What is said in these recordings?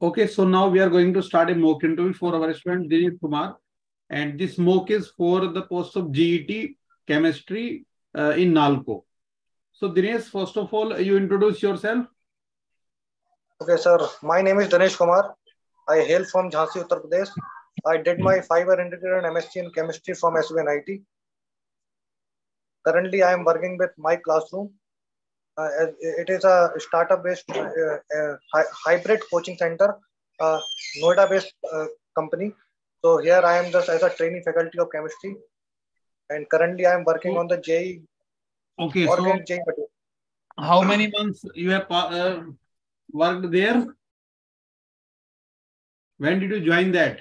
Okay, so now we are going to start a mock interview for our student Dinesh Kumar, and this mock is for the post of GET chemistry in NALCO. So Dinesh, first of all, you introduce yourself. Okay, sir. My name is Dinesh Kumar. I hail from Jhansi, Uttar Pradesh. I did my 5-year integrated MSc in chemistry from SUNIT. Currently, I am working with My Classroom. It is a startup-based hybrid coaching center, Noida-based company. So here I am just as a trainee faculty of chemistry, and currently I am working on the JEE Okay, so organic JEE material. how many months you have worked there? When did you join that?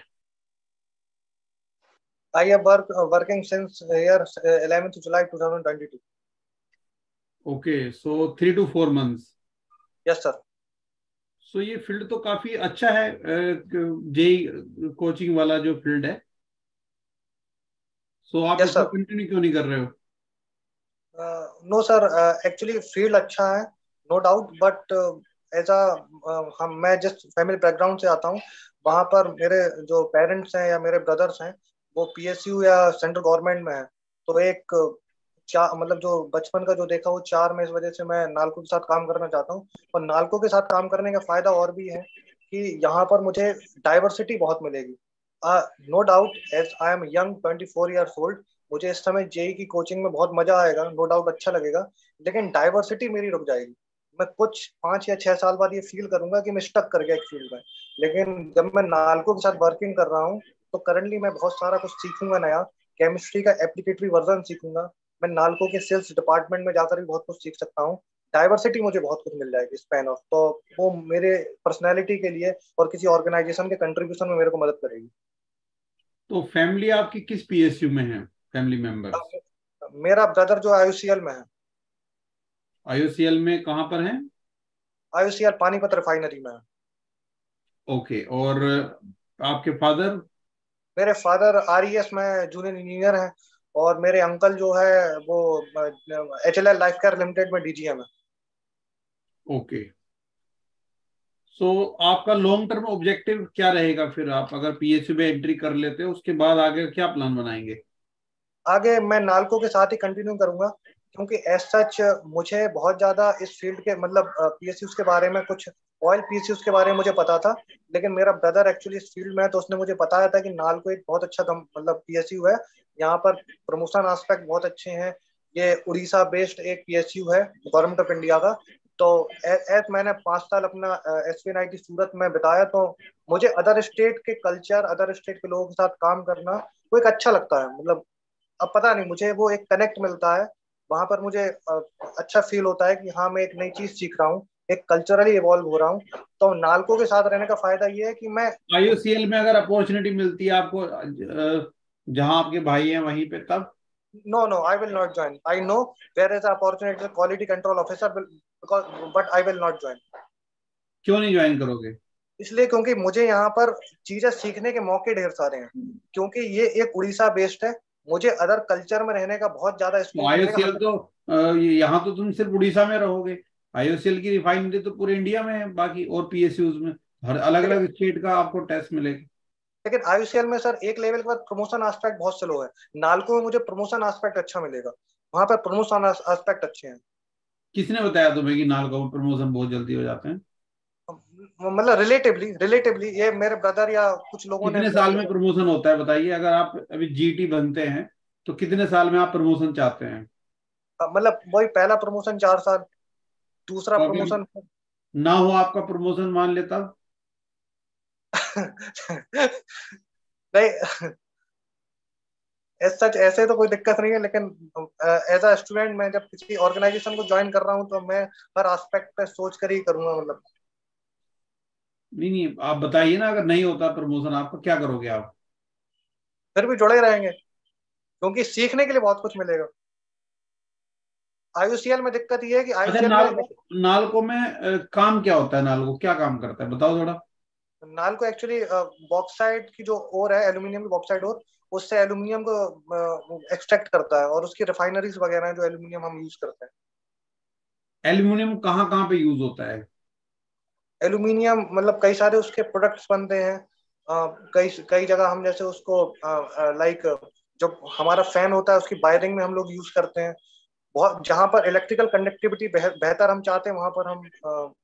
I have working since year 11th July 2022. Okay, so 3 to 4 months. Yes, sir. So ये field तो काफी अच्छा है, JEE coaching वाला जो field है. सो आप Yes, इसको sir. कंटिन्यू क्यों नहीं कर रहे हो? नो सर, एक्चुअली फील्ड अच्छा है, नो डाउट, बट एज हम मैं जिस फैमिली बैकग्राउंड से आता हूँ, वहाँ पर मेरे जो पेरेंट्स हैं या मेरे ब्रदर्स हैं वो पीएसयू या सेंट्रल गवर्नमेंट में है। तो एक मतलब जो बचपन का जो देखा वो चार में, इस वजह से मैं नालको के साथ काम करना चाहता हूँ। और नालको के साथ काम करने का फायदा और भी है कि यहाँ पर मुझे डाइवर्सिटी बहुत मिलेगी। No doubt, as I am young 24 years old, मुझे इस समय जेई की कोचिंग में बहुत मजा आएगा, नो डाउट अच्छा लगेगा, लेकिन डाइवर्सिटी मेरी रुक जाएगी। मैं कुछ 5 या 6 साल बाद ये फील करूंगा कि मैं स्टक कर गया एक फील्ड में। लेकिन जब मैं नालको के साथ वर्किंग कर रहा हूँ तो करंटली मैं बहुत सारा कुछ सीखूंगा नया, केमिस्ट्री का एप्लीकेटरी वर्जन सीखूंगा। मैं नालको के सेल्स डिपार्टमेंट में जाकर भी बहुत कुछ सीख सकता हूँ। डाइवर्सिटी मुझे बहुत कुछ मिल जाएगी स्पैन ऑफ, तो वो मेरे पर्सनैलिटी के लिए और किसी ऑर्गेनाइजेशन के कंट्रीब्यूशन में मेरे को मदद करेगी। तो फैमिली आपकी किस पीएसयू में है, फैमिली मेंबर्स? मेरा ब्रदर जो आईयूसीएल में है। आईयूसीएल में कहाँ पर है? आईयूसीएल पानीपत रिफाइनरी में है। ओके, और आपके फादर? मेरे फादर आरईएस में जूनियर इंजीनियर हैं, और मेरे अंकल जो है वो एचएलएल लाइफ केयर लिमिटेड में डीजीएम है। ओके, सो आपका लॉन्ग टर्म ऑब्जेक्टिव क्या रहेगा फिर? आप अगर पीएसयू में एंट्री कर लेते हो उसके बाद आगे क्या प्लान बनाएंगे? आगे मैं नालको के साथ ही कंटिन्यू करूंगा, क्योंकि एज सच मुझे बहुत ज्यादा इस फील्ड के मतलब पीएसयूज के बारे में, कुछ ऑयल पीएसयूज के बारे में मुझे पता था। लेकिन मेरा ब्रदर एक्चुअली इस फील्ड में है, तो उसने मुझे बताया था कि नालको एक बहुत अच्छा मतलब पीएसयू है। यहाँ पर प्रमोशन एस्पेक्ट बहुत अच्छे हैं। ये उड़ीसा बेस्ड एक पीएसयू है गवर्नमेंट ऑफ इंडिया का। तो एज मैंने 5 साल अपना एसवीएनआईटी सूरत में बिताया, तो मुझे अदर स्टेट के कल्चर, अदर स्टेट के लोगों के साथ काम करना वो एक अच्छा लगता है। मतलब अब पता नहीं, मुझे वो एक कनेक्ट मिलता है वहां पर, मुझे अच्छा फील होता है कि हाँ मैं एक नई चीज सीख रहा हूँ, एक कल्चरली इवॉल्व हो रहा हूँ। तो नालको के साथ रहने का फायदा ये है कि मैं आईयूसीएल में अगर अपॉर्चुनिटी मिलती है आपको जहां आपके भाई हैं वहीं पे, तब? No no, I will not join. I know there is opportunity quality control officer, but I will not join. क्यों नहीं ज्वाइन करोगे? इसलिए क्योंकि मुझे यहाँ पर चीजें सीखने के मौके ढेर सारे हैं, क्योंकि ये एक उड़ीसा बेस्ड है। मुझे अदर कल्चर में रहने का बहुत ज्यादा तो स्कोप मिलेगा। आईयूसीएल तो यहाँ तो तुम सिर्फ उड़ीसा में रहोगे. आईयूसीएल की रिफाइनरी तो पूरे इंडिया में है, बाकी और पीएसयूज में हर अलग लेकिन अलग स्टेट का आपको टेस्ट मिलेगा. लेकिन आईयूसीएल में सर एक लेवल के बाद प्रमोशन एस्पेक्ट बहुत स्लो है। नालको में मुझे प्रमोशन एस्पेक्ट अच्छा मिलेगा, वहां पर प्रमोशन एस्पेक्ट अच्छे हैं। किसने बताया तुम्हें कि नालको में प्रमोशन बहुत जल्दी हो जाते हैं? मतलब रिलेटिवली रिलेटिवली ये मेरे ब्रदर या कुछ लोगों ने कितने साल में प्रमोशन होता है बताइए? अगर आप अभी जीटी बनते हैं तो कितने साल में आप प्रमोशन चाहते हैं? मतलब वही पहला प्रमोशन 4 साल, दूसरा तो अगर प्रमोशन ना हो आपका प्रमोशन मान लेता? नहीं, सच ऐसे तो कोई दिक्कत नहीं है, लेकिन एज अ स्टूडेंट मैं जब किसी ऑर्गेनाइजेशन को ज्वाइन कर रहा हूँ तो मैं हर एस्पेक्ट पे सोच कर ही करूंगा। मतलब नहीं नहीं, आप बताइए ना, अगर नहीं होता प्रमोशन आपका क्या करोगे आप? फिर भी जुड़े रहेंगे, क्योंकि सीखने के लिए बहुत कुछ मिलेगा। आईयूसीएल में दिक्कत ये है कि अच्छा, आईयूसीएल में नालको में काम क्या होता है? नालको क्या काम करता है, बताओ थोड़ा. नालको एक्चुअली बॉक्साइट की जो ओर है, एल्यूमिनियम की बॉक्साइट ओर, उससे एल्यूमिनियम को एक्सट्रैक्ट करता है, और उसकी रिफाइनरीज वगैरह हैं जो एल्यूमिनियम हम यूज करते हैं। एल्यूमिनियम कहाँ कहाँ पे यूज होता है? एल्यूमिनियम मतलब कई सारे उसके प्रोडक्ट्स बनते हैं। कई कई जगह हम जैसे उसको लाइक जो हमारा फैन होता है उसकी वायरिंग में हम लोग यूज करते हैं। बहुत जहां पर इलेक्ट्रिकल कंडक्टिविटी बेहतर हम चाहते हैं वहां पर हम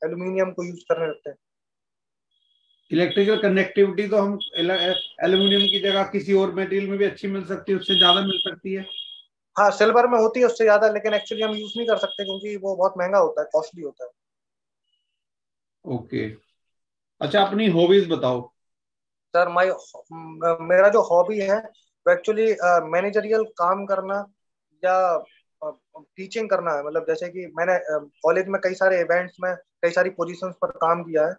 एल्यूमिनियम को यूज करने लगते हैं। इलेक्ट्रिकल कनेक्टिविटी तो हम एल्यूमिनियम की जगह किसी और मटेरियल में भी अच्छी मिल सकती है, उससे ज्यादा मिल सकती है। हाँ सिल्वर में होती है उससे ज्यादा, लेकिन एक्चुअली हम यूज नहीं कर सकते क्योंकि वो बहुत महंगा होता है, कॉस्टली होता है। ओके। अच्छा, अपनी हॉबीज बताओ। सर मेरा जो हॉबी है वो एक्चुअली मैनेजरियल काम करना या टीचिंग करना है। मतलब जैसे कि मैंने कॉलेज में कई सारे इवेंट्स में कई सारी पोजीशंस पर काम किया है।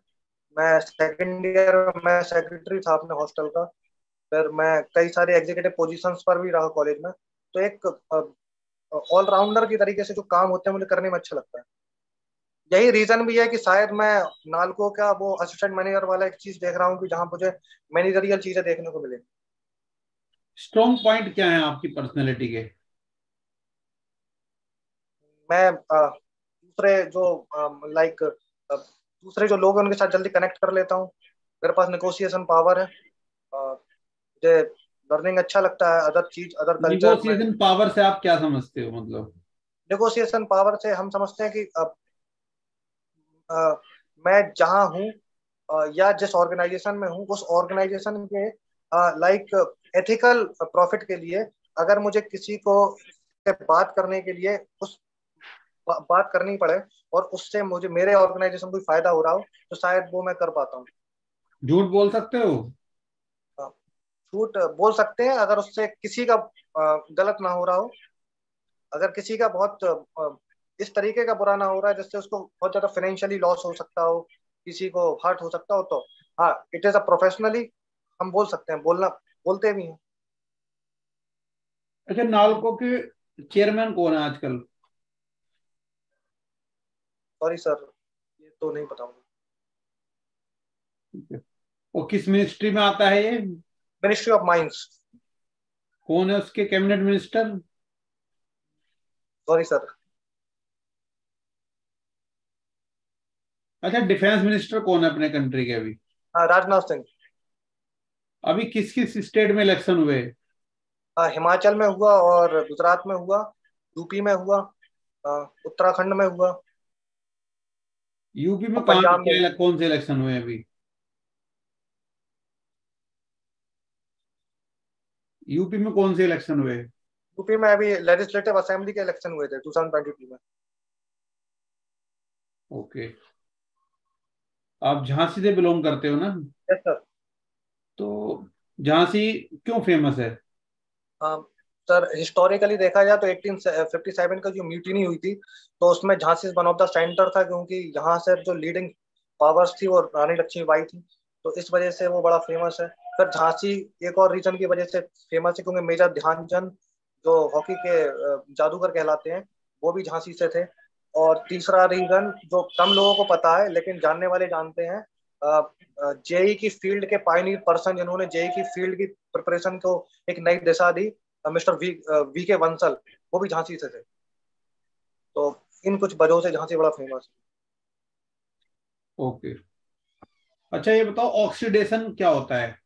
मैं सेकेंड ईयर में मैं सेक्रेटरी था अपने हॉस्टल का। फिर मैं कई सारे एग्जीक्यूटिव पोजीशंस पर भी रहा कॉलेज में। तो एक ऑलराउंडर की तरीके से जो काम होते हैं मुझे करने में अच्छा लगता है। यही रीजन भी है कि शायद मैं नालको का वो असिस्टेंट मैनेजर वाला एक चीज देख रहा हूँ कि जहाँ मुझे मैनेजरियल चीजें देखने को मिले। स्ट्रॉन्ग पॉइंट क्या है आपकी पर्सनैलिटी के? मैं दूसरे जो लाइक दूसरे जो लोग हैं उनके साथ जल्दी कनेक्ट कर लेता हूँ। मेरे पास निगोशिएशन पावर है। मुझे लर्निंग अच्छा लगता है अदर चीज अदर कल्चर में। निगोशिएशन पावर से आप क्या समझते हो, मतलब? निगोशिएशन पावर से हम समझते हैं कि मैं जहाँ हूँ या जिस ऑर्गेनाइजेशन में हूँ उस ऑर्गेनाइजेशन के लाइक एथिकल प्रॉफिट के लिए अगर मुझे किसी को से बात करने के लिए उस बात करनी पड़े और उससे मुझे मेरे ऑर्गेनाइजेशन को भी फायदा हो रहा हो तो शायद वो मैं कर पाता हूँ। झूठ बोल सकते हो? झूठ बोल सकते हैं अगर उससे किसी का गलत ना हो रहा हो। अगर किसी का बहुत इस तरीके का बुरा ना हो रहा है जिससे उसको बहुत ज्यादा फाइनेंशियली लॉस हो सकता हो, किसी को हर्ट हो सकता हो, तो हाँ इट इज अ प्रोफेशनली हम बोल सकते हैं, बोलना बोलते भी हैं। अच्छा, नालको के चेयरमैन कौन है आजकल? सॉरी सर, ये तो नहीं बताऊंगा। वो किस मिनिस्ट्री में आता है ये? Ministry of mines. कौन है उसके कैबिनेट मिनिस्टर? Sorry sir. अच्छा, डिफेंस मिनिस्टर कौन है अपने कंट्री के अभी? हाँ राजनाथ सिंह। अभी किस किस स्टेट में इलेक्शन हुए? हाँ हिमाचल में हुआ और गुजरात में हुआ, यूपी में हुआ, उत्तराखंड में हुआ यूपी में और कहाँ पंजाब में क्या हुआ। कौन से इलेक्शन हुए अभी? यूपी में कौन से इलेक्शन हुए? यूपी में अभी लेजिस्लेटिव असेंबली के इलेक्शन हुए थे 2022 में। ओके। आप झांसी से बिलोंग करते हो ना? Yes sir. तो झांसी क्यों फेमस है? सर हिस्टोरिकली देखा जाए तो 1857 का जो म्यूटिनी हुई थी तो उसमें Jhansi one of the centre था क्योंकि यहाँ से जो लीडिंग पावर्स थी वो रानी लक्ष्मीबाई थी। तो इस वजह से वो बड़ा फेमस है। फिर झांसी एक और रीजन की वजह से फेमस है क्योंकि मेजर ध्यानचंद जो हॉकी के जादूगर कहलाते हैं वो भी झांसी से थे। और तीसरा रीजन जो कम लोगों को पता है लेकिन जानने वाले जानते हैं, जेई की फील्ड के पायनियर पर्सन जिन्होंने जेई की फील्ड की प्रिपरेशन को एक नई दिशा दी, मिस्टर वी के बंसल, वो भी झांसी से थे। तो इन कुछ वजहों से झांसी बड़ा फेमस ओके। अच्छा, ये बताओ ऑक्सीडेशन क्या होता है? है।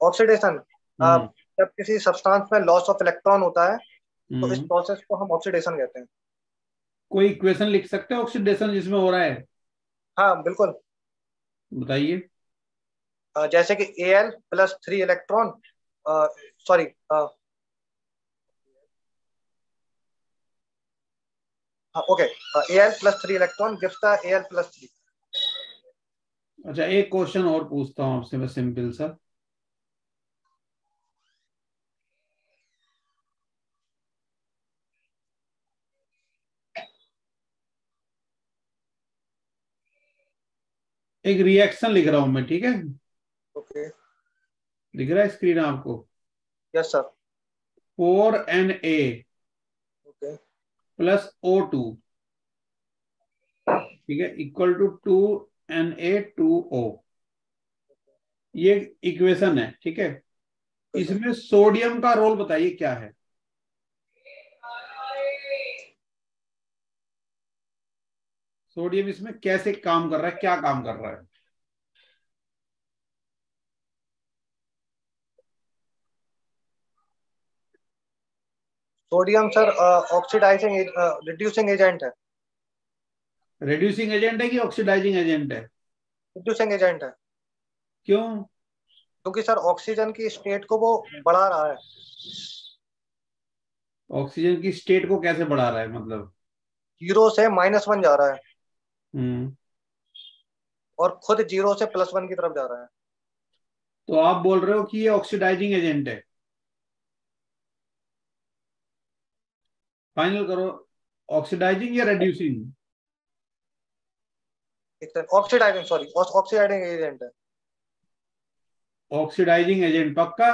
ऑक्सीडेशन, हम्म। जब किसी सब्सटेंस में लॉस ऑफ इलेक्ट्रॉन होता है तो इस हम्म। प्रोसेस को हम ऑक्सीडेशन कहते हैं। कोई इक्वेशन लिख सकते हैं ऑक्सीडेशन जिसमें हो रहा है? हाँ बिल्कुल। बताइए। जैसे कि Al+3 electron, sorry, okay, Al+3 electron gives the Al+3। अच्छा, एक क्वेश्चन और पूछता हूँ आपसे मैं, सिंपल सा। एक रिएक्शन लिख रहा हूं मैं, ठीक है? ओके। दिख रहा है स्क्रीन आपको? Yes sir. 4Na okay. Plus O2, ठीक है, इक्वल टू 2Na2O। ये इक्वेशन है, ठीक है? सर इसमें सोडियम का रोल बताइए क्या है? सोडियम इसमें कैसे काम कर रहा है, क्या काम कर रहा है? Sodium sir oxidising reducing agent है। रिड्यूसिंग एजेंट है कि ऑक्सीडाइजिंग एजेंट है? रिड्यूसिंग एजेंट है, क्यों? क्योंकि सर ऑक्सीजन की स्टेट को वो बढ़ा रहा है। ऑक्सीजन की स्टेट को कैसे बढ़ा रहा है मतलब? 0 से -1 जा रहा है हम्म। और खुद 0 से +1 की तरफ जा रहा है। तो आप बोल रहे हो कि ये ऑक्सीडाइजिंग एजेंट है? फाइनल करो, ऑक्सीडाइजिंग या रिड्यूसिंग? एक second, oxidising, sorry, oxidising agent है। ऑक्सीडाइजिंग एजेंट पक्का?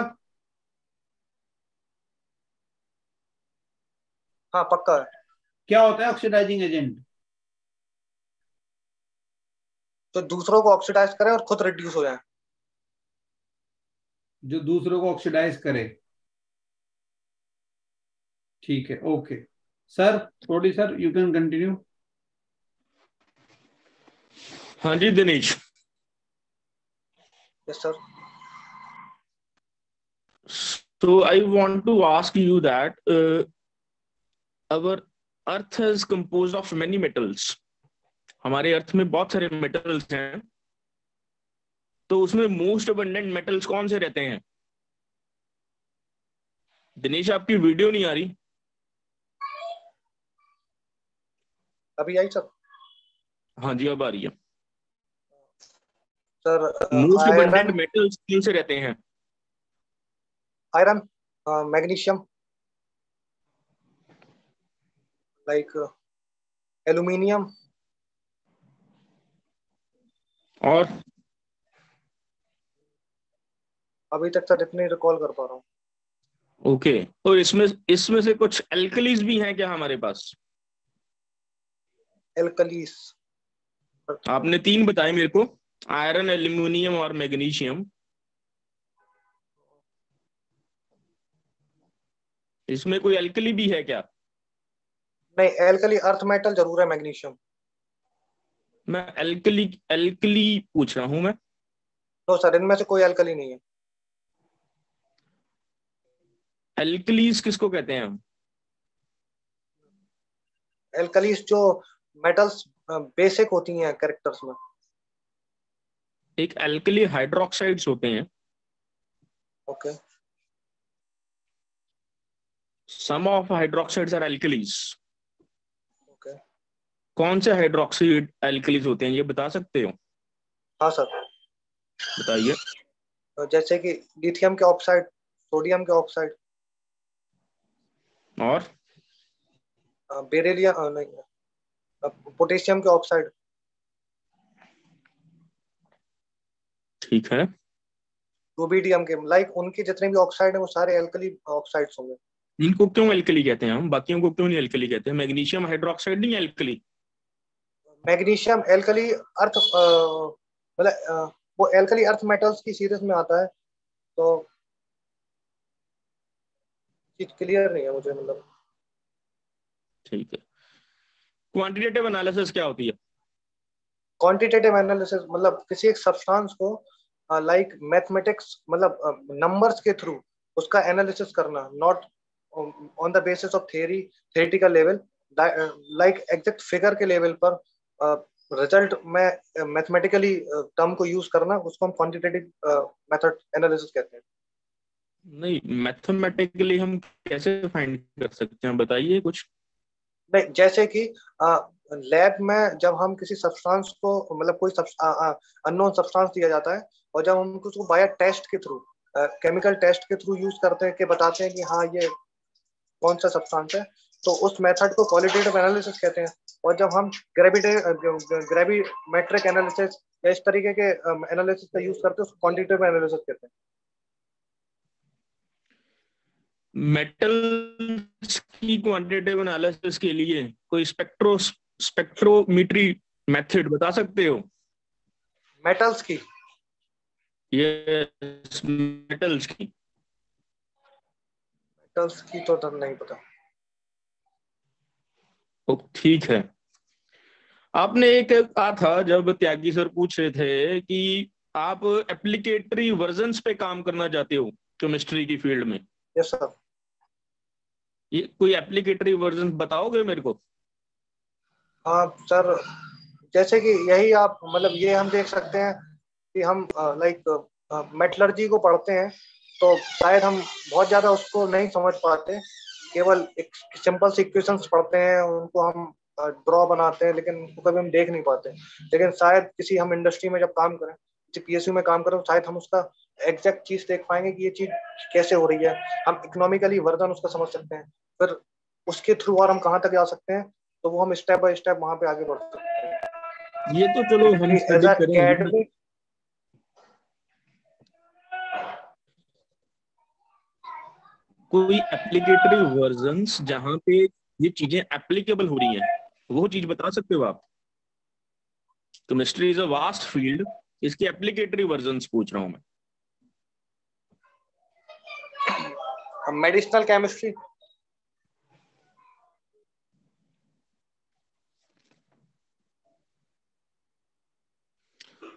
हाँ पक्का है। क्या होता है ऑक्सीडाइजिंग एजेंट? तो दूसरों को ऑक्सीडाइज करें और खुद रिड्यूस हो जाए। जो दूसरों को ऑक्सीडाइज करे। ठीक है, ओके। सर, थोड़ी सर, यू कैन कंटिन्यू। हाँ जी Dinesh. Yes sir. So I want to ask you that our Earth is composed of many metals. हमारे अर्थ में बहुत सारे मेटल्स हैं, तो उसमें मोस्ट अबंडेंट मेटल्स कौन से रहते हैं? दिनेश आपकी वीडियो नहीं आ रही। अभी आई सर? हाँ जी अब आ रही है। Sir most abundant iron, metals कौन से रहते हैं? Iron, magnesium, like aluminium. और अभी तक सर इतने रिकॉल कर पा रहा हूँ। ओके, और इसमें इसमें से कुछ एल्कलीज भी हैं क्या हमारे पास? एल्कलीस, आपने 3 बताए मेरे को, आयरन, एल्यूमिनियम और मैग्नीशियम। इसमें कोई एल्कली भी है क्या? नहीं, एल्कली अर्थ मेटल जरूर है मैग्नीशियम। मैं एल्कली एल्कली पूछ रहा हूं मैं। नो सर, इनमें से कोई एल्कली नहीं है। एल्कलीज किसको कहते हैं हम? एल्कलीस जो मेटल्स बेसिक होती हैं कैरेक्टर्स में। एक एल्कली हाइड्रोक्साइड्स होते हैं। Okay. Some of hydroxides are alkalis. Okay. कौन से हाइड्रोक्साइड एल्कलीज होते हैं ये बता सकते हो? हाँ सर, बताइए। जैसे कि लिथियम के ऑक्साइड, सोडियम के ऑक्साइड, और बेरिलियम नहीं, पोटेशियम के ऑक्साइड। ठीक है। रूबिडियम के, लाइक उनके जितने भी ऑक्साइड है वो सारे एल्कली ऑक्साइड्स होंगे। इनको क्यों एल्कली कहते हैं हम, बाकियों को क्यों नहीं एल्कली कहते हैं? मैग्नीशियम हाइड्रोक्साइड नहीं एल्कली? मैग्नीशियम एल्कली अर्थ मतलब वो एल्कली अर्थ मेटल्स की सीरीज में आता है, तो चीज क्लियर नहीं है मुझे, मतलब। ठीक है। क्वांटिटेटिव एनालिसिस क्या होती है? क्वांटिटेटिव एनालिसिस मतलब किसी एक सब्सटेंस को लाइक मैथमेटिक्स, मतलब नंबर्स के थ्रू उसका एनालिसिस करना, not on the basis of theoretical level, like exact figure के लेवल पर रिजल्ट में मैथमेटिकली टर्म को यूज करना, उसको हम क्वांटिटेटिव मेथड एनालिसिस कहते हैं। नहीं, मैथमेटिकली हम कैसे फाइंड कर सकते हैं, बताइए कुछ। नहीं, जैसे कि लैब में जब हम किसी सब्सटेंस को, मतलब कोई अननोन सब्सटेंस दिया जाता है, और जब हम उसको बाय टेस्ट के थ्रू, केमिकल टेस्ट के थ्रू यूज करते हैं, कि बताते हैं कि हाँ ये कौन सा सब्सटेंस है, तो उस मेथड को क्वालिटेटिव एनालिसिस कहते हैं। और जब हम ग्रेविमेट्रिक एनालिसिस या इस तरीके के एनालिसिस का यूज करते हैं, उसको क्वांटिटेटिव एनालिसिस कहते हैं। मेटल्स की क्वांटिटेटिव एनालिसिस के लिए कोई स्पेक्ट्रोमीट्री मेथड बता सकते हो? मेटल्स की? ये मेटल्स की मेटल्स की तो नहीं पता। ठीक है। आपने एक कहा था जब त्यागी सर पूछ रहे थे कि आप एप्लीकेटरी वर्जन्स पे काम करना चाहते हो केमिस्ट्री की फील्ड में। Yes sir. ये कोई एप्लीकेटरी वर्जन बताओगे मेरे को? हाँ सर, जैसे कि यही आप मतलब ये हम देख सकते हैं कि हम लाइक मेटलर्जी को पढ़ते हैं तो शायद हम बहुत ज्यादा उसको नहीं समझ पाते, केवल एक सिंपल सी इक्वेशंस पढ़ते हैं, उनको हम ड्रॉ बनाते हैं, लेकिन उनको कभी हम देख नहीं पाते। लेकिन शायद किसी हम इंडस्ट्री में जब काम करें, पीएसयू में काम करें, तो शायद हम उसका एग्जैक्ट चीज देख पाएंगे कि ये चीज कैसे हो रही है। हम इकोनॉमिकली वर्जन उसका समझ सकते हैं, फिर उसके थ्रू और हम कहाँ तक जा सकते हैं, तो वो हम स्टेप बाय स्टेप वहां पे आगे बढ़ सकते हैं। ये तो चलो हम एज स्टडी अ करेंगे। एकेडमिक कोई एप्लीकेटरी वर्जन्स जहां पे ये चीजें एप्लीकेबल हो रही हैं, वो चीज बता सकते हो आप? Chemistry is a vast field, इसकी एप्लीकेटरी वर्जन्स पूछ रहा हूं मैं। Medicinal chemistry.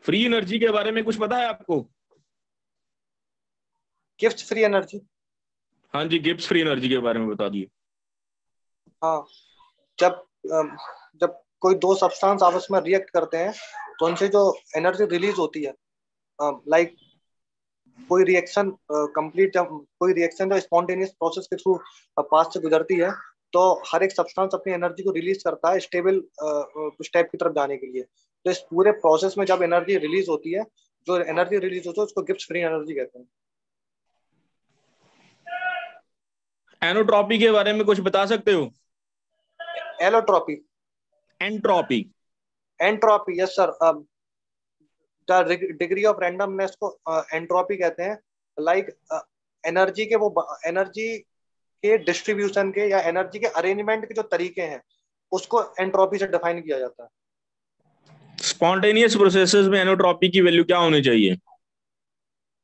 फ्री एनर्जी के बारे में कुछ पता है आपको? Gibbs free energy. हाँ जी, गिब्स फ्री एनर्जी के बारे में बता दिए। हाँ, जब जब कोई दो सब्सटेंस आपस में रिएक्ट करते हैं तो उनसे जो एनर्जी रिलीज होती है, लाइक कोई रिएक्शन कंप्लीट, जब कोई रिएक्शन जो स्पॉन्टेनियस प्रोसेस के थ्रू पास से गुजरती है, तो हर एक सब्सटेंस अपनी एनर्जी को रिलीज करता है स्टेबल स्टेप की तरफ जाने के लिए। तो इस पूरे प्रोसेस में जब एनर्जी रिलीज होती है, जो एनर्जी रिलीज होती है उसको गिब्स फ्री एनर्जी कहते हैं। एनोट्रॉपी के बारे में कुछ बता सकते हो? Allotropy. Entropy. Entropy, yes sir. Degree of randomness को एंट्रोपी कहते हैं। लाइक एनर्जी के, वो एनर्जी के डिस्ट्रीब्यूशन के या एनर्जी के अरेंजमेंट के जो तरीके हैं, उसको एंट्रोपी से डिफाइन किया जाता है। स्पॉन्टेनियस प्रोसेसेस में एनोट्रॉपी की वैल्यू क्या होनी चाहिए?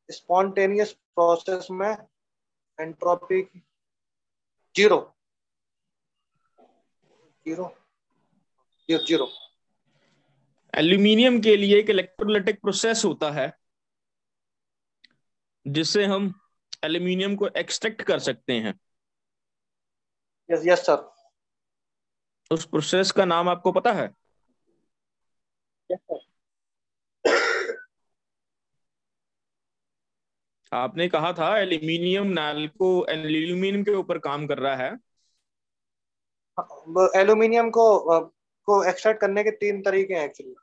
स्पॉन्टेनियस प्रोसेस में entropy zero. Zero. Zero. Aluminium के लिए एक इलेक्ट्रोलाइटिक प्रोसेस होता है जिससे हम एल्यूमिनियम को एक्सट्रैक्ट कर सकते हैं। Yes yes sir. उस प्रोसेस का नाम आपको पता है? Yes sir. आपने कहा था एल्यूमिनियम नाल्को एल्यूमिनियम के ऊपर काम कर रहा है। एल्यूमिनियम को एक्सट्रैक्ट करने के 3 तरीके हैं एक्चुअली,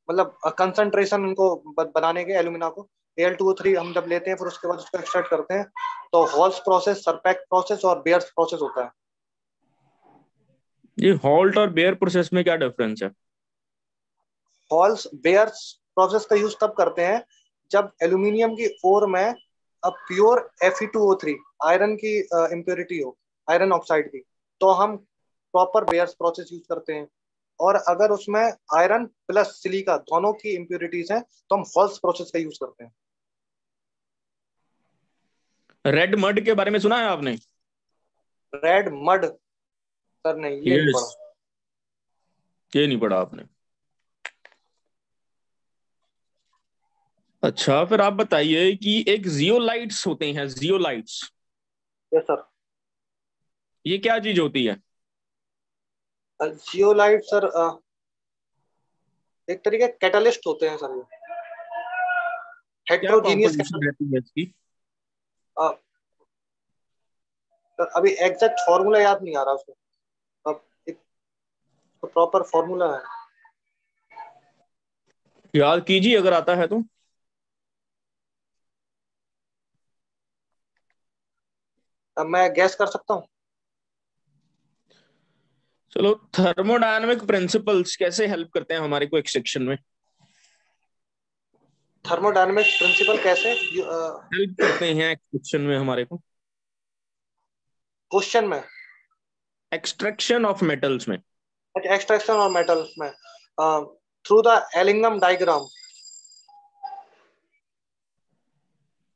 मतलब कंसंट्रेशन उनको बनाने के, एल्यूमिना को Al2O3 हम जब लेते हैं फिर उसके बाद उसको एक्सट्रैक्ट करते हैं, तो हॉल्स प्रोसेस, सरपैक्ट प्रोसेस और बेयर्स प्रोसेस होता है। ये हॉल्ट और बेयर प्रोसेस में क्या डिफरेंस है? हॉल्स बेयर्स प्रोसेस का यूज तब करते हैं जब एल्यूमिनियम की ओर में अब प्योर Fe2O3 आयरन की इम्प्योरिटी हो, आयरन ऑक्साइड की, तो हम प्रॉपर बेयर्स प्रोसेस यूज करते हैं। और अगर उसमें आयरन प्लस सिलिका दोनों की इम्प्योरिटीज हैं तो हम हॉल्स प्रोसेस का यूज करते हैं। रेड मड के बारे में सुना है आपने? Red mud? सर नहीं, ये नहीं पढ़ा। ये नहीं पढ़ा आपने? अच्छा, फिर आप बताइए कि एक जियोलाइट्स होते हैं, जियोलाइट्स। Yes sir. ये क्या चीज होती है? जियोलाइट सर एक तरीके कैटलिस्ट होते हैं सर। ये क्या हेट्रोजीनियस कॉम्पोजिशन रहती है इसकी? अभी एग्जैक्ट फॉर्मूला याद नहीं आ रहा उसको, अब एक प्रॉपर फॉर्मूला है। याद कीजिए अगर आता है तो। अब मैं गैस कर सकता हूँ। चलो, थर्मोडायनामिक प्रिंसिपल्स कैसे हेल्प करते हैं हमारे को एक्सट्रैक्शन में? थर्मोडायनामिक प्रिंसिपल कैसे हेल्प करते हैं एक्सट्रैक्शन में हमारे को? क्वेश्चन में? एक्सट्रैक्शन ऑफ मेटल्स में। एक्सट्रैक्शन और मेटल्स में थ्रू द एलिंगम डायग्राम।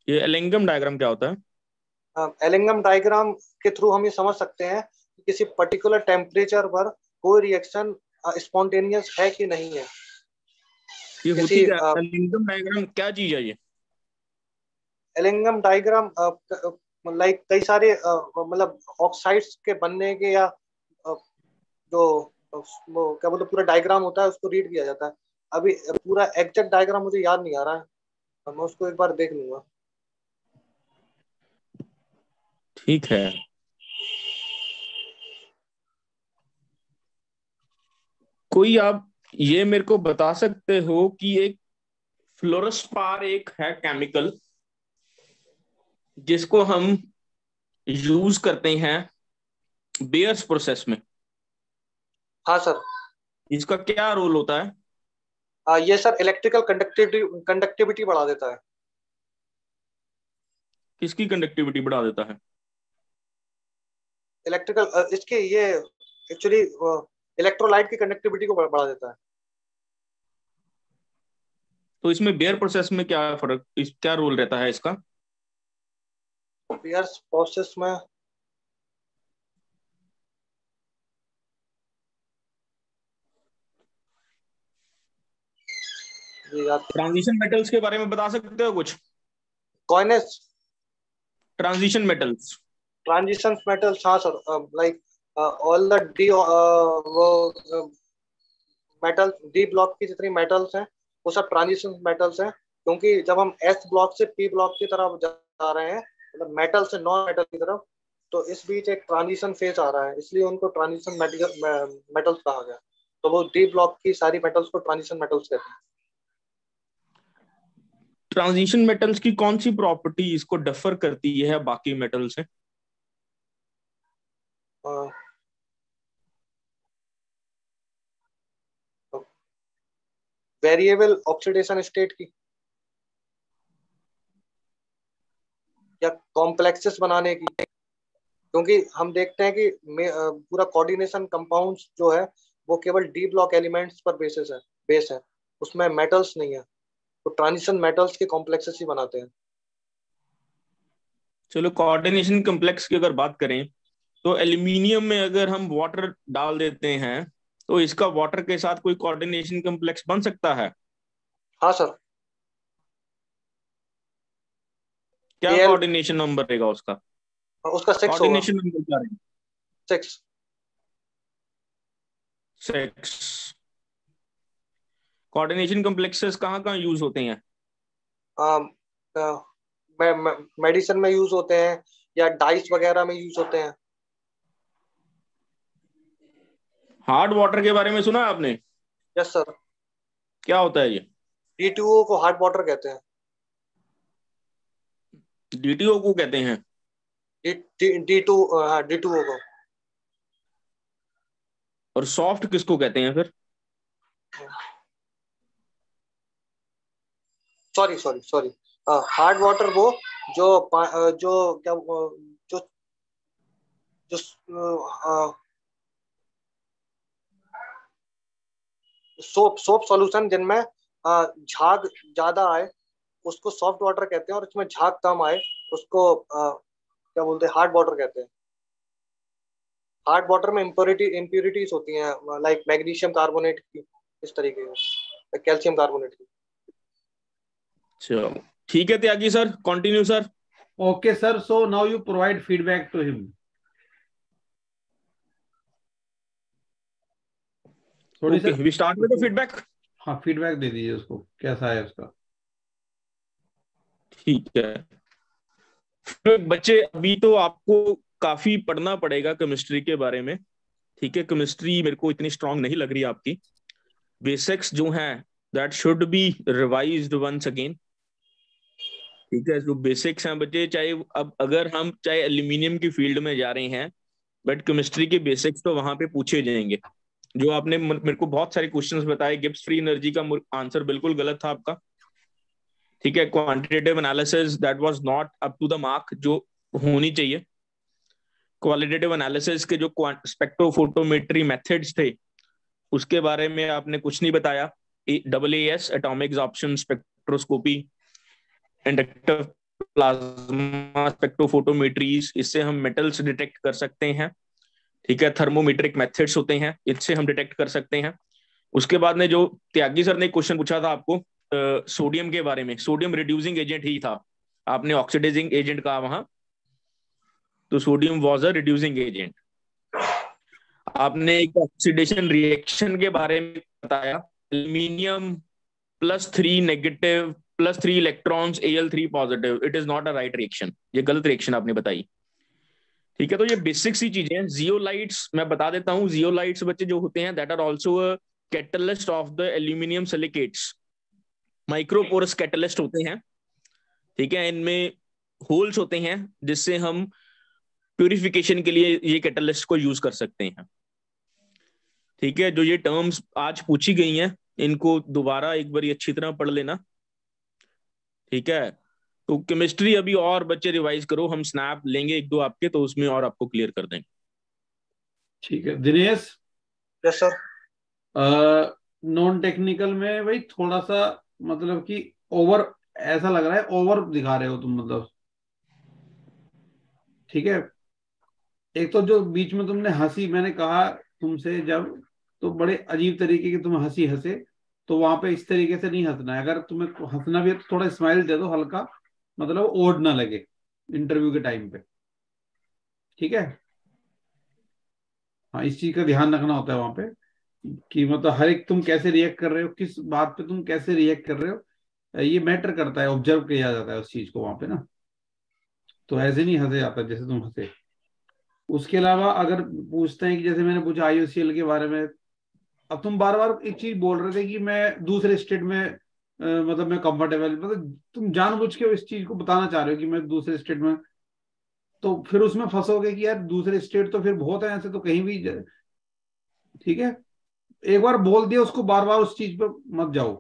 ये एलिंगम डायग्राम क्या होता है? एलिंगम डायग्राम के थ्रू हम ये समझ सकते हैं कि किसी पर्टिकुलर टेम्परेचर पर कोई रिएक्शन स्पॉन्टेनियस है कि नहीं है। ये होती क्या एलिंगम डायग्राम, क्या चीज है ये? एलिंगम डायग्राम लाइक कई सारे मतलब ऑक्साइड्स के बनने के या जो वो क्या बोलते पूरा डायग्राम होता है उसको रीड किया जाता है। अभी पूरा एग्जैक्ट डायग्राम मुझे याद नहीं आ रहा है, मैं उसको एक बार देख लूंगा। ठीक है। कोई आप ये मेरे को बता सकते हो कि एक फ्लोरोस्पार एक है केमिकल जिसको हम यूज करते हैं बेयर्स प्रोसेस में? हाँ सर। इसका क्या रोल होता है? ये सर इलेक्ट्रिकल कंडक्टिविटी बढ़ा देता है। किसकी कंडक्टिविटी बढ़ा देता है? इलेक्ट्रिकल इसके ये एक्चुअली इलेक्ट्रोलाइट की कंडक्टिविटी को बढ़ा देता है। तो इसमें बेयर प्रोसेस में क्या फर्क, क्या रोल रहता है इसका? बेयर्स प्रोसेस में ट्रांजिशन मेटल्स के बारे में बता सकते हो कुछ? कॉइनेस ट्रांजिशन मेटल्स। ट्रांजिशन मेटल्स, हाँ sir. Like all the D वो मेटल्स, डी ब्लॉक की जितनी मेटल्स हैं वो सब ट्रांजिशन मेटल्स हैं, क्योंकि जब हम एस ब्लॉक से पी ब्लॉक की तरफ जा रहे हैं, मतलब मेटल से नॉन मेटल की तरफ, तो इस बीच एक ट्रांजिशन फेज आ रहा है, इसलिए उनको ट्रांजिशन मेटल्स कहा गया। तो वो डी ब्लॉक की सारी मेटल्स को ट्रांजिशन मेटल्स कहते हैं। ट्रांजिशन मेटल्स की कौन सी प्रॉपर्टी इसको डिफर करती है बाकी मेटल से? वेरिएबल ऑक्सीडेशन स्टेट की, या कॉम्प्लेक्सेस बनाने की, क्योंकि हम देखते हैं कि पूरा कोऑर्डिनेशन कंपाउंड्स जो है वो केवल डी ब्लॉक एलिमेंट्स पर बेस है, उसमें मेटल्स नहीं है, तो ट्रांजिशन मेटल्स के कॉम्प्लेक्सेस ही बनाते हैं। चलो, कोऑर्डिनेशन कॉम्प्लेक्स की अगर बात करें तो एल्यूमिनियम में अगर हम वाटर डाल देते हैं तो इसका वाटर के साथ कोई कोऑर्डिनेशन कॉम्प्लेक्स बन सकता है? हाँ सर। क्या कोऑर्डिनेशन नंबर रहेगा उसका? उसका 6 होगा। कोऑर्डिनेशन नंबर क्या रहेगा? 6। 6। कोऑर्डिनेशन कॉम्प्लेक्सेस कहाँ कहाँ यूज होते हैं? मेडिसिन में यूज होते हैं, या डाइस वगैरह में यूज होते हैं। हार्ड वाटर के बारे में सुना है आपने? Yes sir. क्या होता है ये? D2O को हार्ड वाटर कहते हैं। DTO को कहते हैं? D2O को। और सॉफ्ट किसको कहते हैं फिर? सॉरी हार्ड वाटर वो जो जो क्या जो जो सोप सॉल्यूशन जिनमें झाग ज्यादा आए उसको सॉफ्ट वाटर कहते हैं, और इसमें झाग कम आए उसको क्या बोलते हैं, हार्ड वाटर कहते हैं। हार्ड वाटर में इम्प्योरिटीज होती हैं, लाइक मैग्नीशियम कार्बोनेट की, इस तरीके की, कैल्शियम कार्बोनेट की। चलो ठीक है Tyagi sir, continue sir. Okay, sir. So now you provide feedback to him. थोड़ी Okay, we start with the feedback. हाँ, फीडबैक दे दीजिए उसको, कैसा है उसका। ठीक है। तो बच्चे, अभी तो आपको काफी पढ़ना पड़ेगा केमिस्ट्री के बारे में। ठीक है, केमिस्ट्री मेरे को इतनी स्ट्रांग नहीं लग रही आपकी। बेसिक्स जो हैं that should be revised once again. ठीक है, जो बेसिक्स हैं बच्चे, चाहे अब अगर हम चाहे एल्यूमिनियम की फील्ड में जा रहे हैं, बट केमिस्ट्री के बेसिक्स तो वहां पे पूछे जाएंगे। जो आपने मेरे को बहुत सारे क्वेश्चंस बताए, गिब्स फ्री एनर्जी का आंसर बिल्कुल गलत था आपका। ठीक है, quantitative analysis that was not up to the mark जो होनी चाहिए। क्वालिटेटिव एनालिसिस के जो स्पेक्ट्रोफोटोमेट्री मेथड्स थे उसके बारे में आपने कुछ नहीं बताया। AAS atomic absorption spectroscopy, inductive plasma spectrophotometries, इससे हम मेटल्स डिटेक्ट कर सकते हैं। ठीक है, थर्मोमीट्रिक मेथड्स होते हैं, इससे हम डिटेक्ट कर सकते हैं। उसके बाद ने जो त्यागी सर ने क्वेश्चन पूछा था आपको सोडियम के बारे में, सोडियम रिड्यूसिंग एजेंट ही था, आपने ऑक्सीडाइजिंग एजेंट कहा वहां, तो sodium was a reducing agent. आपने एक ऑक्सीडेशन रिएक्शन के बारे में बताया, aluminium +3 negative +3 electrons Al3 positive, it is not a right reaction, ये गलत रिएक्शन आपने बताई। ठीक है, तो ये बेसिक सी चीजें हैं। जियोलाइट्स मैं बता देता हूँ, जियोलाइट्स बच्चे जो होते हैं that are also a catalyst of the aluminium silicates, microporous catalyst होते हैं। ठीक है, इनमें होल्स होते हैं जिससे हम प्यूरिफिकेशन के लिए ये कैटलिस्ट को यूज कर सकते हैं। ठीक है, जो ये टर्म्स आज पूछी गई हैं इनको दोबारा एक बार अच्छी तरह पढ़ लेना। ठीक है, तो केमिस्ट्री अभी और बच्चे रिवाइज करो, हम स्नैप लेंगे एक दो आपके, तो उसमें और आपको क्लियर कर देंगे। ठीक है Dinesh. Yes sir. Non technical में भाई थोड़ा सा मतलब कि ओवर, ऐसा लग रहा है ओवर दिखा रहे हो तुम, मतलब ठीक है। एक तो जो बीच में तुमने हंसी, मैंने कहा तुमसे जब, तो बड़े अजीब तरीके की तुम हंसी हंसे, तो वहां पे इस तरीके से नहीं हंसना है। अगर तुम्हें हंसना भी है तो थोड़ा स्माइल दे दो हल्का, मतलब ओड ना लगे इंटरव्यू के टाइम पे। ठीक है, हाँ इस चीज का ध्यान रखना होता है वहां पे कि मतलब हर एक तुम कैसे रिएक्ट कर रहे हो, किस बात पे तुम कैसे रिएक्ट कर रहे हो, ये मैटर करता है, ऑब्जर्व किया जाता है उस चीज को वहां पे ना। तो ऐसे नहीं हंसे जाता जैसे तुम हंसे। उसके अलावा अगर पूछते हैं कि जैसे मैंने पूछा IOCL के बारे में, अब तुम बार बार एक चीज बोल रहे थे कि मैं दूसरे स्टेट में मतलब मैं कंफर्टेबल, मतलब तुम जानबूझ के इस चीज को बताना चाह रहे हो कि मैं दूसरे स्टेट में, तो फिर उसमें फंसोगे कि यार दूसरे स्टेट तो फिर बहुत है ऐसे, तो कहीं भी ठीक है, एक बार बोल दिया उसको, बार बार उस चीज पे मत जाओ।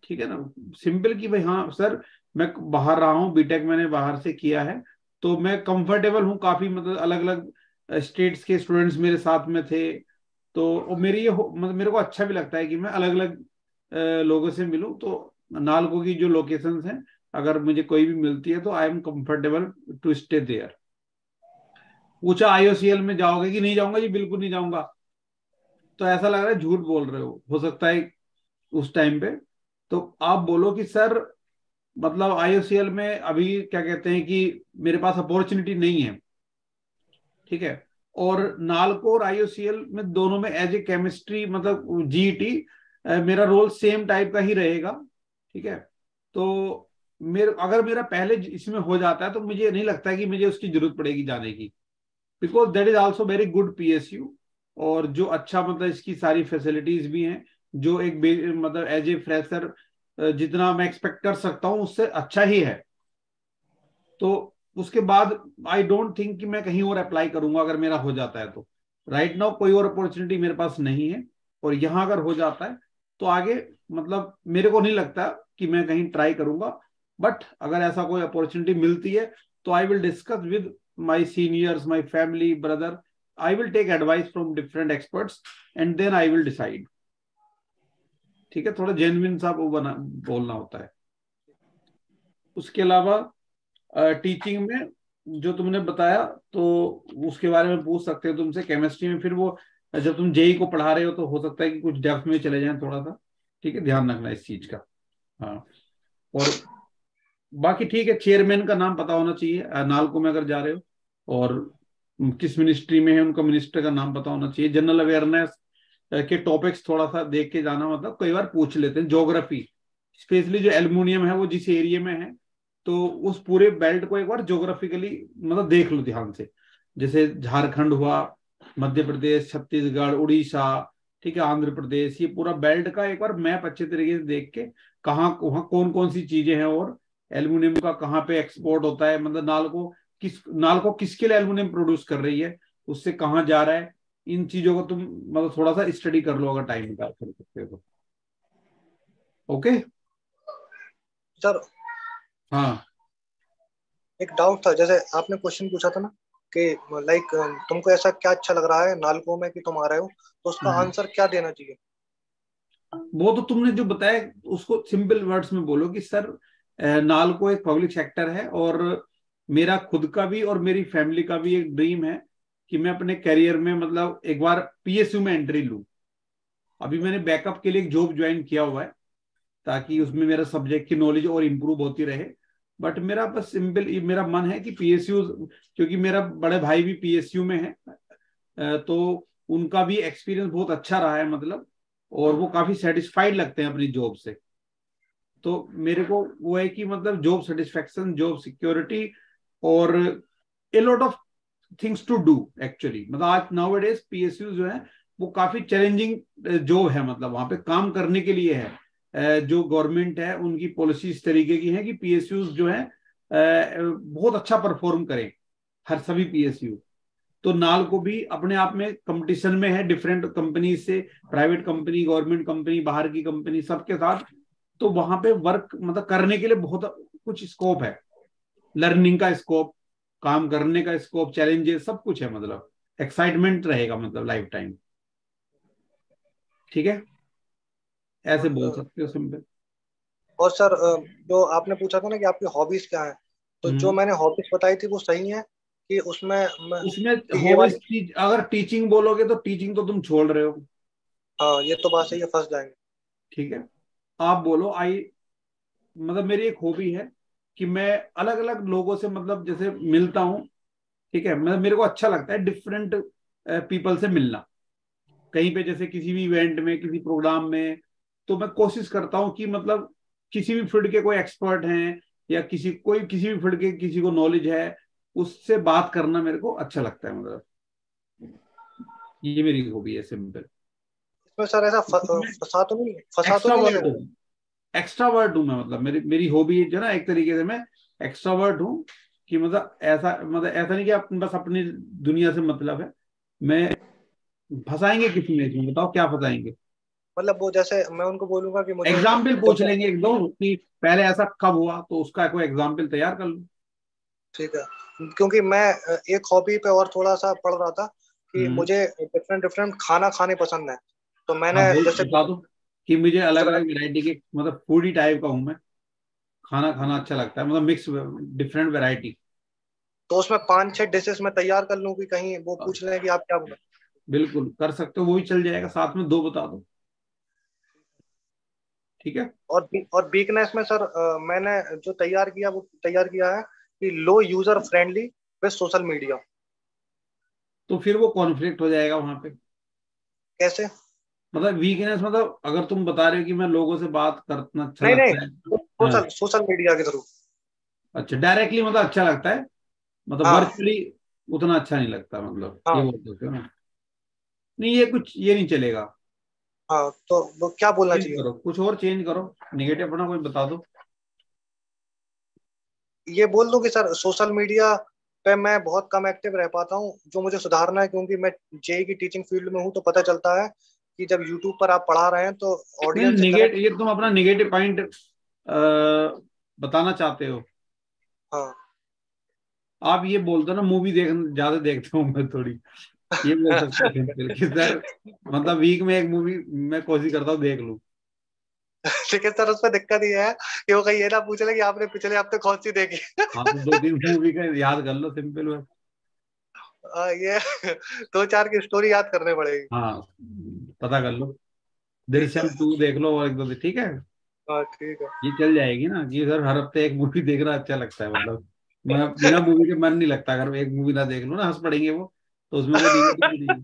ठीक है ना, सिंपल कि भाई हाँ सर मैं बाहर रहा हूँ, बीटेक मैंने बाहर से किया है, तो मैं कंफर्टेबल हूँ काफी, मतलब अलग अलग स्टेट्स के स्टूडेंट्स मेरे साथ में थे, तो मेरी ये मतलब मेरे को अच्छा भी लगता है कि मैं अलग अलग लोगों से मिलूं। तो नालको की जो लोकेशंस हैं अगर मुझे कोई भी मिलती है तो I am comfortable to stay there. पूछा IOCL में जाओगे कि नहीं जाऊंगा, जी बिल्कुल नहीं जाऊंगा, तो ऐसा लग रहा है झूठ बोल रहे हो सकता है उस टाइम पे। तो आप बोलो कि सर मतलब IOCL में अभी क्या कहते हैं कि मेरे पास अपॉर्चुनिटी नहीं है। ठीक है, और नालको और IOCL में दोनों में एज ए केमिस्ट्री मतलब GET मेरा रोल सेम टाइप का ही रहेगा। ठीक है, तो अगर मेरा पहले इसमें हो जाता है तो मुझे नहीं लगता है कि मुझे उसकी जरूरत पड़ेगी जाने की, because that is also very good PSU, और जो अच्छा मतलब इसकी सारी फैसिलिटीज भी हैं, जो एक मतलब एज ए फ्रेशर जितना मैं एक्सपेक्ट कर सकता हूँ उससे अच्छा ही है। तो उसके बाद आई डोंट थिंक कि मैं कहीं और अप्लाई करूंगा अगर मेरा हो जाता है तो। राइट नाउ कोई और अपॉर्चुनिटी मेरे पास नहीं है, और यहाँ अगर हो जाता है तो आगे मतलब मेरे को नहीं लगता कि मैं कहीं ट्राई करूंगा। बट अगर ऐसा कोई अपॉर्चुनिटी मिलती है तो I will discuss with my seniors, my family, brother, I will take advice from different experts and then I will decide. ठीक है, थोड़ा जेन्युइन सा वो बोलना होता है। उसके अलावा टीचिंग में जो तुमने बताया तो उसके बारे में पूछ सकते हो तुमसे केमिस्ट्री में, फिर वो जब तुम जेई को पढ़ा रहे हो तो हो सकता है कि कुछ डेप्थ में चले जाएं थोड़ा सा। ठीक है, ध्यान रखना इस चीज का। हाँ, और बाकी ठीक है, चेयरमैन का नाम पता होना चाहिए नालको में अगर जा रहे हो, और किस मिनिस्ट्री में है उनका मिनिस्टर का नाम पता होना चाहिए। जनरल अवेयरनेस के टॉपिक्स थोड़ा सा देख के जाना, मतलब कई बार पूछ लेते हैं। ज्योग्राफी स्पेशली जो एल्युमिनियम है वो जिस एरिया में है, तो उस पूरे बेल्ट को एक बार ज्योग्राफिकली मतलब देख लो ध्यान से, जैसे झारखंड हुआ, मध्य प्रदेश, छत्तीसगढ़, उड़ीसा, ठीक है, आंध्र प्रदेश, ये पूरा बेल्ट का एक बार मैप अच्छे तरीके से देख के कहाँ वहाँ कौन कौन सी चीजें हैं, और एल्युमिनियम का कहाँ पे एक्सपोर्ट होता है, मतलब नालको किसके लिए एल्युमिनियम प्रोड्यूस कर रही है, उससे कहाँ जा रहा है, इन चीजों को तुम मतलब थोड़ा सा स्टडी कर लो अगर टाइम निकाल कर सकते हो तो। ओके सर हाँ एक डाउट था, जैसे आपने क्वेश्चन पूछा था ना कि लाइक तुमको ऐसा क्या अच्छा लग रहा है नालको में कि तुम आ रहे हो, तो उसका आंसर क्या देना चाहिए? वो तो तुमने जो बताया उसको सिंपल वर्ड्स में बोलो कि सर नालको एक पब्लिक सेक्टर है, और मेरा खुद का भी और मेरी फैमिली का भी एक ड्रीम है कि मैं अपने करियर में मतलब एक बार पीएसयू में एंट्री लूं। अभी मैंने बैकअप के लिए एक जॉब ज्वाइन किया हुआ है ताकि उसमें मेरा सब्जेक्ट की नॉलेज और इम्प्रूव होती रहे। बट मेरा बस सिंपल मेरा मन है कि पीएसयू, क्योंकि मेरा बड़े भाई भी पीएसयू में है, तो उनका भी एक्सपीरियंस बहुत अच्छा रहा है मतलब, और वो काफी सेटिस्फाइड लगते हैं अपनी जॉब से। तो मेरे को वो है कि मतलब जॉब सेटिस्फेक्शन, जॉब सिक्योरिटी और a lot of things to do actually. मतलब आज नाउ डेज पीएसयू जो है वो काफी चैलेंजिंग जॉब है, मतलब वहां पे काम करने के लिए है। जो गवर्नमेंट है उनकी पॉलिसी इस तरीके की है कि पीएसयू जो है बहुत अच्छा परफॉर्म करें, हर सभी पीएसयू। तो नाल को भी अपने आप में कंपटीशन में है डिफरेंट कंपनी से, प्राइवेट कंपनी, गवर्नमेंट कंपनी, बाहर की कंपनी, सबके साथ। तो वहां पे वर्क मतलब करने के लिए बहुत कुछ स्कोप है, लर्निंग का स्कोप, काम करने का स्कोप, चैलेंजेस, सब कुछ है। मतलब एक्साइटमेंट रहेगा मतलब लाइफ टाइम। ठीक है, ऐसे बोल सकते हो सिंपल। और सर जो आपने पूछा था ना कि आपकी हॉबीज क्या है, तो जो मैंने हॉबीज बताई थी वो सही है कि उसमें उसमें ये वाली? हॉबीज अगर टीचिंग बोलोगे तो टीचिंग तो तुम छोड़ रहे हो। हाँ, ये तो बात सही है, फंस जाएंगे। ठीक है, आप बोलो आई, मतलब मेरी एक हॉबी है कि मैं अलग अलग लोगों से मतलब जैसे मिलता हूँ। ठीक है, मतलब मेरे को अच्छा लगता है डिफरेंट पीपल से मिलना, कहीं पे जैसे किसी भी इवेंट में, किसी प्रोग्राम में। तो मैं कोशिश करता हूँ कि मतलब किसी भी फील्ड के कोई एक्सपर्ट हैं या किसी भी फील्ड के किसी को नॉलेज है, उससे बात करना मेरे को अच्छा लगता है। मतलब ये मेरी हॉबी है सिंपल। इसमें सर ऐसा फंसा तो नहीं एक्स्ट्रावर्ट लगेगा? हूँ, एक्स्ट्रावर्ट हूँ मैं, मतलब मेरी मेरी हॉबी जो है ना, एक तरीके से मैं एक्स्ट्रावर्ट हूँ। कि मतलब ऐसा नहीं कि बस अपनी दुनिया से मतलब है। मैं फंसाएंगे किसी में इसमें, बताओ क्या फंसाएंगे? मतलब वो जैसे मैं उनको बोलूंगा कि मुझे एग्जाम्पल पूछ जैसे, लेंगे एक दो कि पहले ऐसा कब हुआ, तो उसका कोई एग्जाम्पल तैयार कर लो। ठीक है, क्योंकि मैं एक हॉबी पे और थोड़ा सा पढ़ रहा था कि हम्म। मुझे डिफरेंट डिफरेंट खाना खाने पसंद है। तो हाँ, मैंने बोल जैसे बता दो कि मुझे अलग गुजरात, अलग वैरायटी के, मतलब फूडी टाइप का हूँ मैं। खाना खाना अच्छा लगता है, मतलब मिक्स, डिफरेंट वैरायटी। तो उसमें 5-6 डिशेस मैं तैयार कर लूं कि कहीं वो पूछ लें कि आप क्या बना। बिल्कुल कर सकते हो, वो भी चल जाएगा, साथ में दो बता दो। ठीक है। और वीकनेस में सर मैंने जो तैयार किया है कि लो user friendly with social media. तो फिर वो कॉन्फ्लिक्ट हो जाएगा वहां पे। कैसे? मतलब वीकनेस, मतलब अगर तुम बता रहे हो कि मैं लोगों से बात करना अच्छा नहीं नहीं, लगता है। हाँ, सोशल सोशल मीडिया के थ्रू। अच्छा, डायरेक्टली मतलब अच्छा लगता है, मतलब हाँ वर्चुअली उतना अच्छा नहीं लगता, मतलब ये हाँ बोल सकते हो ना? नहीं, ये कुछ ये नहीं चलेगा। हाँ, तो वो क्या बोलना चेंज चाहिए? करो, कुछ और चेंज करो, निगेटिव अपना कोई बता दो। ये बोल दूं कि सर सोशल मीडिया पे मैं बहुत कम एक्टिव रह पाता हूँ, जो मुझे सुधारना है, क्योंकि मैं जेई की टीचिंग फील्ड में हूँ। तो पता चलता है कि जब यूट्यूब पर आप पढ़ा रहे हैं तो नहीं, ऑडियंस से कनेक्ट। निगेटिव, ये तुम अपना निगेटिव पॉइंट बताना चाहते हो। हाँ आप ये बोल दो ना, मूवी ज्यादा देखता हूँ मैं थोड़ी, ये बोल सकते हो सिंपल कि सर मतलब वीक में एक मूवी मैं कोशिश करता हूँ देख लूं। लेकिन सर उसमें दिक्कत ये है कि वो कहीं ये ना पूछ ले कि आपने पिछले हफ्ते कौन सी देखी। हाँ, तो दो तीन मूवी का याद कर लो सिंपल बस। ये 2-4 की स्टोरी याद करने पड़ेगी। हाँ, पता कर लो, ठीक है। दृश्यम 2 देख लो और एक दो, ठीक है। हाँ ठीक है। ये चल जाएगी ना कि सर हर हफ्ते एक मूवी देखना अच्छा लगता है, मतलब मैं बिना मूवी के मन नहीं लगता, अगर एक मूवी ना देख लो ना हंस पड़ेंगे वो, तो उसमें कोई निगेटिव नहीं है।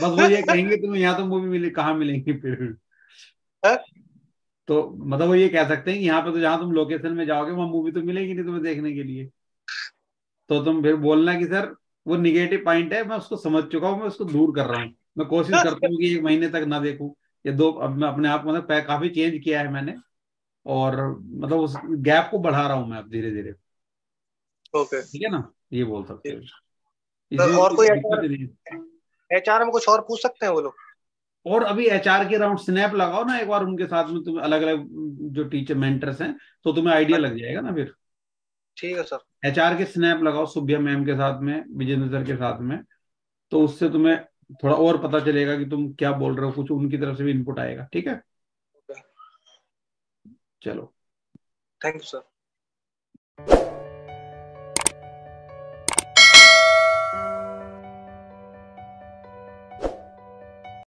बस वो ये कहेंगे तुम्हें यहाँ तो मूवी मिली, कहाँ मिलेंगी फिर। हाँ? तो मतलब वो ये कह सकते हैं कि यहाँ पे तो जहाँ तुम लोकेशन में जाओगे वहां मूवी तो मिलेगी नहीं तुम्हें देखने के लिए। तो तुम फिर बोलना कि सर वो निगेटिव पॉइंट है, मैं उसको समझ चुका हूँ, मैं उसको दूर कर रहा हूँ। मैं कोशिश करता हूँ कि एक महीने तक ना देखूं या दो। अब मैं अपने आप मतलब काफी चेंज किया है मैंने, और मतलब उस गैप को बढ़ा रहा हूँ मैं अब धीरे धीरे। ओके। ठीक है ना, ये बोल सकते हो, सर इसमें और कोई कोई दिक्कत एचआर, नहीं है। एचआर में कुछ और पूछ सकते हैं वो लोग? और अभी एचआर के राउंड स्नैप लगाओ ना एक बार उनके साथ में, तुम्हें अलग अलग जो टीचर मेंटर्स हैं, तो तुम्हें आइडिया लग जाएगा ना फिर। ठीक है सर। एचआर के स्नैप लगाओ सुब्बिया मैम के साथ में, विजेंद्र सर के साथ में, तो उससे तुम्हें थोड़ा और पता चलेगा कि तुम क्या बोल रहे हो, कुछ उनकी तरफ से भी इनपुट आएगा। ठीक है, चलो। Thank you sir.